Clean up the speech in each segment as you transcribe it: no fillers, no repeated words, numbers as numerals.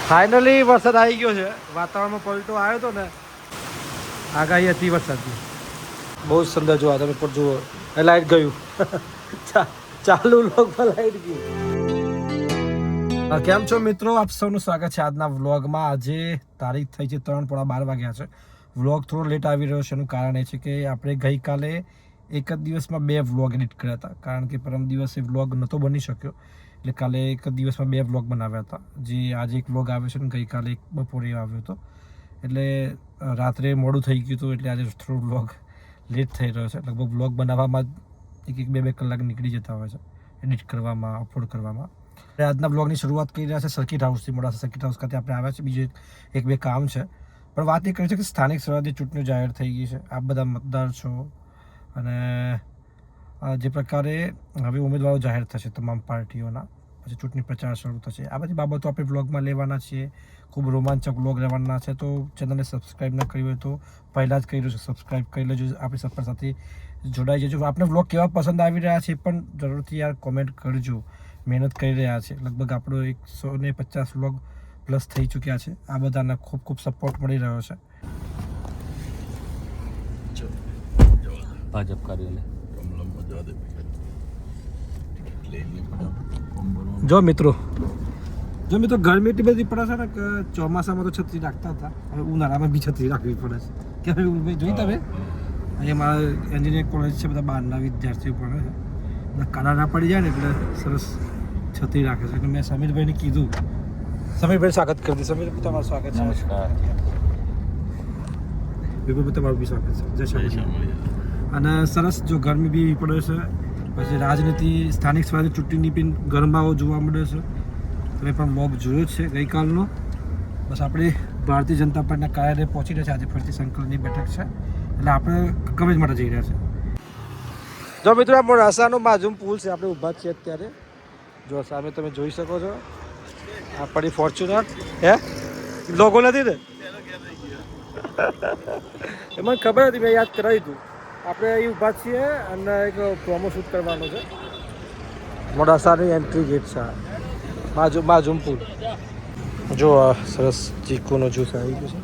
Finally વરસાદ આવી ગયો છે. વાતાવરણમાં પલટો આવ્યો હતો ને, આગાહી હતી વરસાદની. બહુ જ સુંદર જોવા તમે પણ જુઓ. લાઈટ ગયું. ચાલુ વ્લોગમાં લાઈટ ગયું. કેમ છો મિત્રો? આપ સૌનું સ્વાગત છે આજના વ્લોગમાં. આજે તારીખ થઈ છે 3:12 વાગ્યા છે. વ્લોગ થોડો લેટ આવી રહ્યો છે. એનું કારણ એ છે કે આપણે ગઈકાલે એક જ દિવસમાં 2 વ્લોગ એડિટ કર્યા હતા. કારણ કે પરમ દિવસે વ્લોગ નહોતો બની શક્યો, એટલે કાલે એક જ દિવસમાં 2 વ્લોગ બનાવ્યા હતા. જે આજે એક વ્લોગ આવ્યો છે ને ગઈકાલે એક બપોરે આવ્યો હતો. એટલે રાત્રે મોડું થઈ ગયું હતું, એટલે આજે થોડું વ્લોગ લેટ થઈ રહ્યો છે. લગભગ વ્લોગ બનાવવામાં એક 2 કલાક નીકળી જતા હોય છે, એડિટ કરવામાં, અપલોડ કરવામાં. આજના વ્લોગની શરૂઆત કરી રહ્યા છે સર્કિટ હાઉસથી. મોડાસા સર્કિટ હાઉસ ખાતે આપણે આવ્યા છે. બીજું એક બે કામ છે, પણ વાત એ કરી છે કે સ્થાનિક સ્વરાજ્ય ચૂંટણીઓ જાહેર થઈ ગઈ છે. આપ બધા મતદાર છો, અને જે પ્રકારે હવે ઉમેદવારો જાહેર થશે તમામ પાર્ટીઓના, પછી ચૂંટણી પ્રચાર શરૂ થશે. આ બધી બાબતો આપણે વ્લોગમાં લેવાના છીએ. ખૂબ રોમાંચક વ્લોગ રહેવાના છે. તો ચેનલને સબસ્ક્રાઈબ ન કરી હોય તો પહેલાં જ કહી રહ્યો છું, સબસ્ક્રાઈબ કરી લેજો. આપણી સફર સાથે જોડાઈ જજો. આપણે વ્લોગ કેવા પસંદ આવી રહ્યા છે પણ જરૂરથી યાર કોમેન્ટ કરજો. મહેનત કરી રહ્યા છે. લગભગ આપણો 150 વ્લોગ પ્લસ થઈ ચૂક્યા છે. આ બધાના ખૂબ ખૂબ સપોર્ટ મળી રહ્યો છે. ભાજપ કાર્યાલય જો મિત્રો ગરમી એટલી બધી પડે છે ને કે ચોમાસામાં તો છત્રી રાખતા હતા, હવે ઉનાળામાં બી છત્રી રાખવી પડે છે. કે જોઈ તમે અહીંયા મારા એન્જિનિયરિંગ કોલેજ છે, બધા બહારના વિદ્યાર્થીઓ પડે છે. બધા કાળા ના પડી જાય ને એટલે સરસ છત્રી રાખે છે. એટલે મેં સમીરભાઈને કીધું. સમીરભાઈ સ્વાગત કરી દીધું. સમીર, તમારું સ્વાગત છે. નમસ્કાર. બિલકુલ, તમારું બી સ્વાગત છે. જય શ્રી. અને સરસ જો ગરમી બી પડે છે, પછી રાજનીતિ સ્થાનિક સ્વરાજ્ય ચૂંટણીની પણ ગરમાવો જોવા મળે છે. તમે પણ વ્લોગ જોયો છે ગઈકાલનો. બસ આપણે ભારતીય જનતા પાર્ટીના કાર્યાલય પહોંચી રહ્યા છે. આજે ફરીથી સંકલનની બેઠક છે, એટલે આપણે કવરેજ માટે જઈ રહ્યા છે. જો મિત્રો, આ મોડાસાનો માજુમ પુલ છે, આપણે ઊભા છીએ અત્યારે. જો સામે તમે જોઈ શકો છો આ પડી ફોર્ચ્યુનર. હે લોગો નથી ને? એ મને ખબર હતી, મેં યાદ કરાવી હતું. આપણે અહીં ઊભા છીએ અને એક પ્રોમો શૂટ કરવાનો છે. મોડાસાની એન્ટ્રી ગેટ છે માજુમ પુલ. જો આ સરસ ચીકુનો જ્યુસ આવી ગયો છે.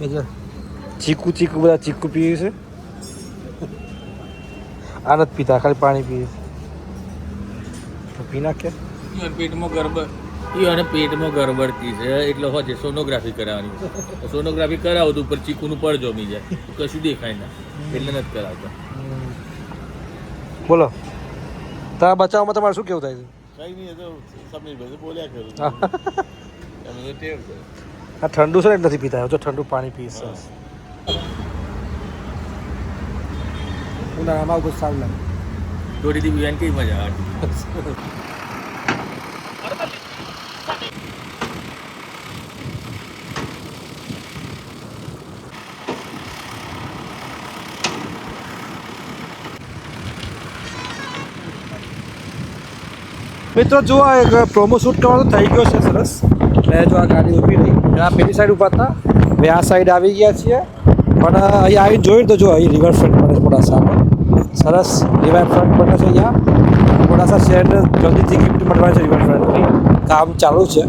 બધા ચીકુ બધા ચીકુ પીએ છે. આ નથી પીતા, ખાલી પાણી પીએ છે. પી નાખે. પેટમાં ગરબડતી છે એટલે હોય સોનોગ્રાફી કરાવવાની. સોનોગ્રાફી કરાવો તો ઉપર ચીકુનું પડ જમી જાય, કશું દેખાય ના, એટલે નથી કરાવતા. બોલો, તારા બચાવમાં તમારે શું કેવું થાય છે? કઈ નહીં, તો સમીરભાઈ બોલ્યા કરું. આ ઠંડુ છે ને નથી પીતા. જો ઠંડુ પાણી પીએ સરસ. ઉનાળામાં આવું સારું લાગે. થોડીથી પીવાની કઈ મજા આવે. મિત્રો જો આ એક પ્રોમો શૂટ કરવાનો થઈ ગયો છે સરસ. એટલે જો આ ગાડી ઊભી રહી, આ પેલી સાઈડ ઊભા હતા, હવે આ સાઈડ આવી ગયા છીએ. પણ અહીં આવીને જોયું તો જો અહીં રિવરફ્રન્ટ બને છે મોડાસામાં. સરસ રિવરફ્રન્ટ બને છે અહીંયા. મોડાસા શહેરને જલ્દીથી ગિફ્ટ મળવાની છે રિવરફ્રન્ટની. કામ ચાલુ છે.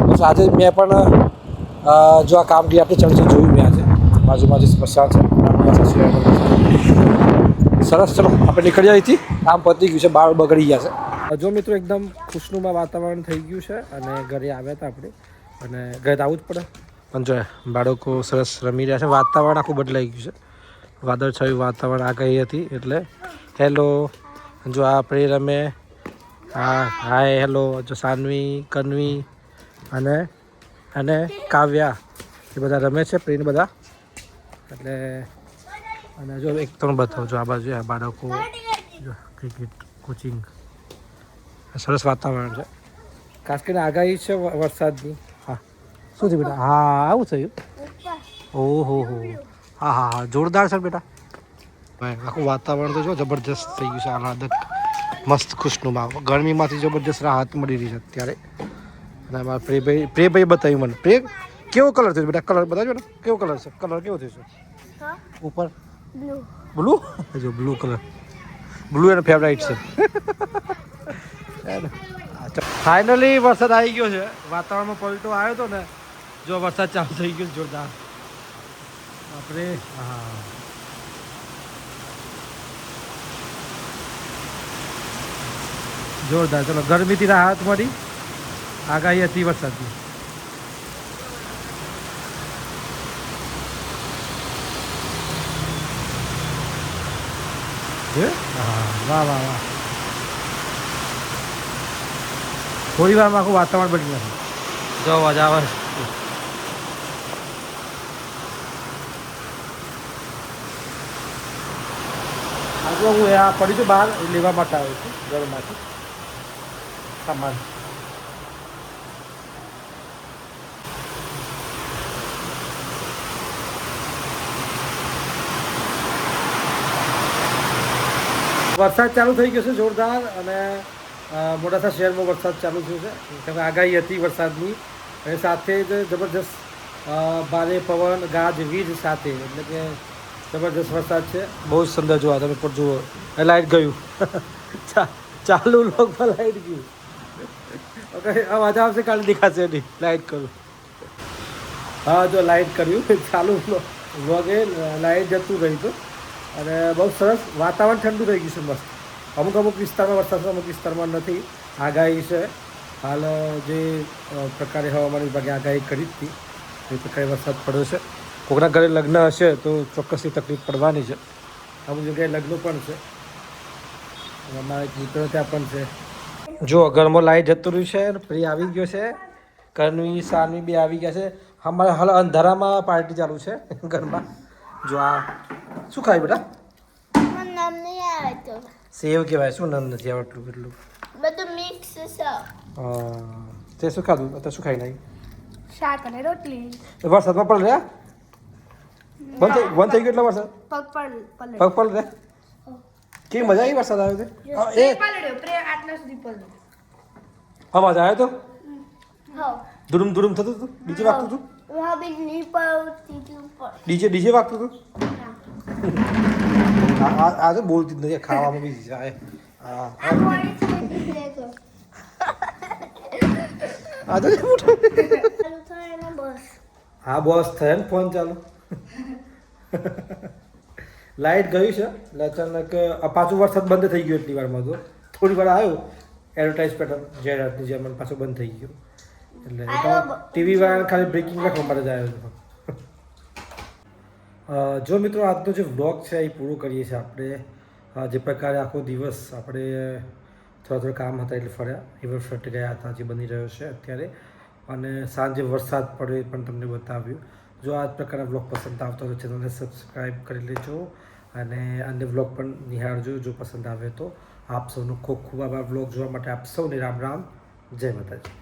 બસ આજે મેં પણ જો આ કામગીરી આપણે ચર્ચા જોયું મેં આજે. બાજુમાં જે સ્મશાન છે મોડાસા શહેરનો. સરસ, ચલો આપણે નીકળી અહીંથી. કામ પતી ગયું છે, બાળ બગડી ગયા છે. જો મિત્રો એકદમ ખુશનુમા વાતાવરણ થઈ ગયું છે, અને ઘરે આવ્યા હતા આપણે, અને ઘરે તો આવવું જ પડે. પણ જો બાળકો સરસ રમી રહ્યા છે. વાતાવરણ આખું બદલાઈ ગયું છે. વાદળછાયું વાતાવરણ આગાહી હતી એટલે. હેલો, જો આપણે રમે. હા, હાય, હેલો. જો સાનવી, કન્વી અને કાવ્યા એ બધા રમે છે, પ્રેમ બધા. એટલે અને જો એક તમને બતાવું, જો આ બાજુ આ બાળકો જો ક્રિકેટ કોચિંગ. સરસ વાતાવરણ છે. ખાસ કરીને આગાહી છે વરસાદની. હા, શું થયું બેટા? હા, આવું થયું. ઓહો હો, હા હા હા, જોરદાર છે બેટા. આખું વાતાવરણ તો જો જબરજસ્ત થઈ ગયું છે, આહલાદક, મસ્ત ખુશનુમા. ગરમીમાંથી જબરજસ્ત રાહત મળી રહી છે અત્યારે. અને અમારા પ્રેભાઈ બતાવ્યું મને. પ્રે કેવો કલર થયો બેટા? કલર બતાવજો ને, કેવો કલર છે? કલર કેવો થયો છે ઉપર? બ્લુ. જો બ્લુ કલર, બ્લુ એનો ફેવરાઇટ છે. ફાઇનલી વરસાદ આવી ગયો છે. વાતાવરણમાં પલટો આવ્યો હતો ને, જો વરસાદ ચાલુ થઈ ગયો જોરદાર. આપણે હા જોરદાર. ચલો, ગરમીથી રાહત મળી. આગાહી હતી વરસાદની. હા, વાહ વાહ વાહ. થોડી વારમાં આખું વાતાવરણ બની જશે. જો અવાજ આવે. આગળ હું આ પડી છું બહાર લેવા માટે આવ્યો છું ઘરમાંથી સામાન. વરસાદ ચાલુ થઈ ગયો છે જોરદાર. અને મોડાસા શહેરમાં વરસાદ ચાલુ થયો છે. કેમ કે આગાહી હતી વરસાદની, અને સાથે જ જબરજસ્ત ભારે પવન ગાજ વીજ સાથે, એટલે કે જબરજસ્ત વરસાદ છે. બહુ જ સુંદર. જોવા તમે પણ જુઓ, લાઇટ ગયું. ચાલુ લોકમાં લાઇટ ગયું. ઓકે, અવાજ આવશે કાલે દેખાશે નહીં. લાઇટ કરું. હા, જો લાઇટ કર્યું ચાલુ વ્લોગે લાઇટ જતું રહ્યું હતું. અને બહુ સરસ વાતાવરણ ઠંડુ થઈ ગયું છે મસ્ત. અમુક અમુક વિસ્તારમાં વરસાદ છે, અમુક વિસ્તારમાં નથી. આગાહી છે હાલ, જે પ્રકારે હવામાન વિભાગે આગાહી કરી હતી એ પ્રકારે વરસાદ પડ્યો છે. કોઈના ઘરે લગ્ન હશે તો ચોક્કસથી તકલીફ પડવાની છે. અમુક જગ્યાએ લગ્નો પણ છે. અમારા એક મિત્ર ત્યાં પણ છે. જો ઘરમાં લાઈટ જતું રહ્યું છે, ફરી આવી ગયો છે. કનવી સાનવી બે આવી ગયા છે. અમારે હાલ અંધારામાં પાર્ટી ચાલુ છે ઘરમાં. જો આ શું ખાય બેટા? નામ નહીં આવતું. સેવ કહેવાય. શું નામ નથી આવડતું એટલું? બધું મિક્સ છે. તે શું ખાધું? અત્યારે શું ખાઈ નાખી? શાક અને રોટલી. વરસાદમાં પડ રહ્યા બંધ થઈ ગયો એટલે વરસાદ પગ પગ પડ રહ્યા. કેવી મજા આવી વરસાદ આવ્યો તે? એ આટલા સુધી પડ્યો. અવાજ આવ્યો તો હા. ધૂમ ધૂમ થતું હતું? ડીજે વાગતું હતું? ભાભી ની પડતી ઉપર. ડીજે વાગતું હતું? આ તો બોલતી જ નથી, ખાવામાં બી જાય. હા આ કોણી છે લેજો. આ તો ચાલુ થાય ને બસ. હા બોસ, થાય ને ફોન ચાલુ. લાઇટ ગયું છે એટલે અચાનક પાછું વરસાદ બંધ થઈ ગયો. એટલી વારમાં તો થોડી વાર આવ્યો એડવર્ટાઇઝ પેટર્ન જાહેરાતની જેમ, પાછું બંધ થઈ ગયું. એટલે ટીવી વાળાને ખાલી બ્રેકિંગ રાખવા માટે જ આવ્યો હતો. જો મિત્રો, આજનો જે વ્લોગ છે એ પૂરો કરીએ છીએ આપણે. જે પ્રકારે આખો દિવસ આપણે થોડા કામ હતા એટલે ફર્યા, રિવરફ્રન્ટ ગયા હતા, જે બની રહ્યો છે અત્યારે. અને સાંજે વરસાદ પડ્યો એ પણ તમને બતાવ્યું. જો આ પ્રકારના વ્લોગ પસંદ આવતો હોય તો ચેનલને સબસ્ક્રાઈબ કરી લેજો અને અન્ય વ્લોગ પણ નિહાળજો જો પસંદ આવે તો. આપ સૌનો ખૂબ ખૂબ આભાર વ્લોગ જોવા માટે. આપ સૌને રામ રામ, જય માતાજી.